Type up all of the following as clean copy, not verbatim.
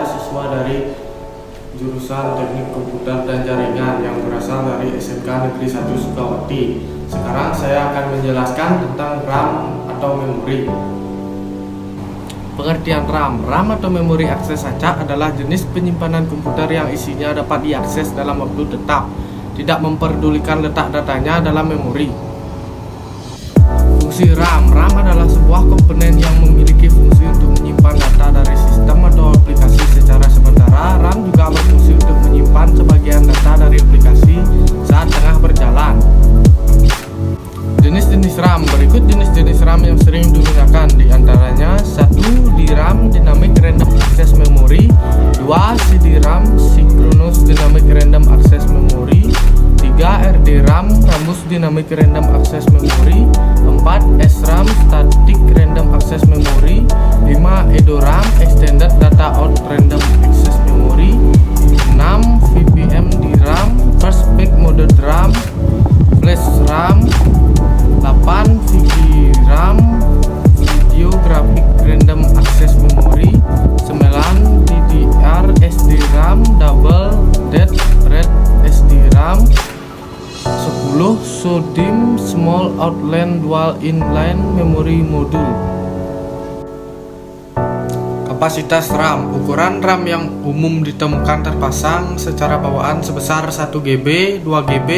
saya siswa dari jurusan Teknik Komputer dan Jaringan yang berasal dari SMK Negeri 1 Sukawati. Sekarang saya akan menjelaskan tentang RAM atau memori. Pengertian RAM. RAM atau memori akses acak adalah jenis penyimpanan komputer yang isinya dapat diakses dalam waktu tetap, tidak memperdulikan letak datanya dalam memori. Fungsi RAM. RAM adalah sebuah komponen yang memiliki fungsi untuk menyimpan data dari sistem atau aplikasi secara sementara. RAM juga berfungsi untuk menyimpan sebagian data dari aplikasi saat tengah berjalan. Jenis-jenis RAM. Berikut jenis-jenis RAM yang sering digunakan, diantaranya 1. DRAM Dynamic Random Access Memory, 2. CD-RAM Synchronous Dynamic Random Access Memory, 3. RDRAM Rambus Dynamic Random Access Memory, 4. SRAM Static Random Access Memory, 5. EDORAM Extended Data Out Random Access Memory, 6. VPM DRAM First Pack Modded RAM, Flash RAM, 8. VGRAM Video Graphic Random Access Memory, 9. DDR SDRAM Double Dead Red SDRAM, 10. SODIMM Small Outline Dual Inline Memory Module. Kapasitas RAM. Ukuran RAM yang umum ditemukan terpasang secara bawaan sebesar 1 GB, 2 GB,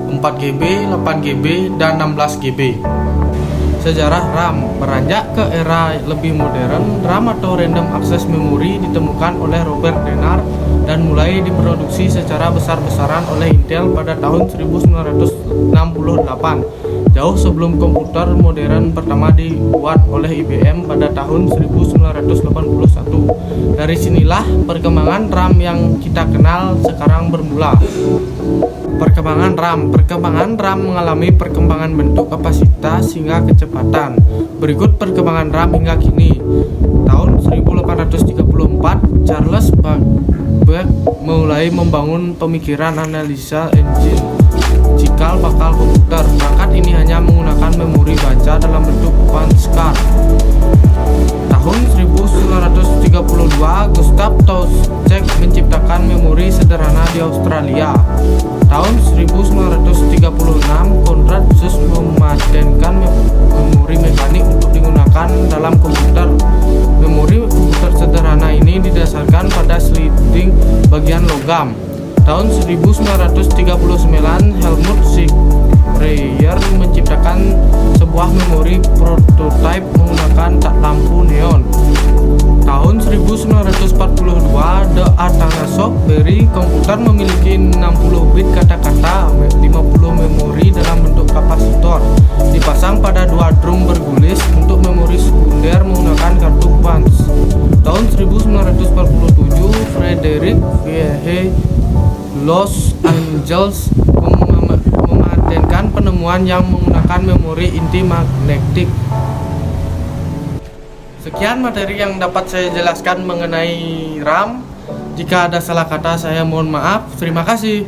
4 GB, 8 GB, dan 16 GB. Sejarah RAM. Beranjak ke era lebih modern, RAM atau Random Access Memory ditemukan oleh Robert Dennard dan mulai diproduksi secara besar-besaran oleh Intel pada tahun 1968, jauh sebelum komputer modern pertama dibuat oleh IBM pada tahun 1981. Dari sinilah perkembangan RAM yang kita kenal sekarang bermula. Perkembangan RAM. Perkembangan RAM mengalami perkembangan bentuk, kapasitas, hingga kecepatan. Berikut perkembangan RAM hingga kini. Tahun 1834, Charles Babbage mulai membangun pemikiran analisa engine cikal bakal komputer. Perangkat ini hanya menggunakan memori baca dalam bentuk punch card. Tahun 1932, Gustav Tauschek menciptakan memori sederhana di Australia. Tahun 1936, Konrad Zuse mematenkan memori mekanik untuk digunakan dalam komputer. Memori komputer sederhana ini didasarkan pada sliding bagian logam. Tahun 1939, Helmut Schreier menciptakan sebuah memori prototipe menggunakan lampu neon. Tahun 1942, The Atanasoff Berry komputer memiliki 60 bit kata-kata, 50 memori dalam bentuk kapasitor, dipasang pada 2 drum bergulis. Untuk memori sekunder menggunakan kartu punch. Tahun 1947, Frederick Wilhelm Los Angeles mematenkan penemuan yang menggunakan memori inti magnetik. Sekian materi yang dapat saya jelaskan mengenai RAM. Jika ada salah kata, saya mohon maaf. Terima kasih.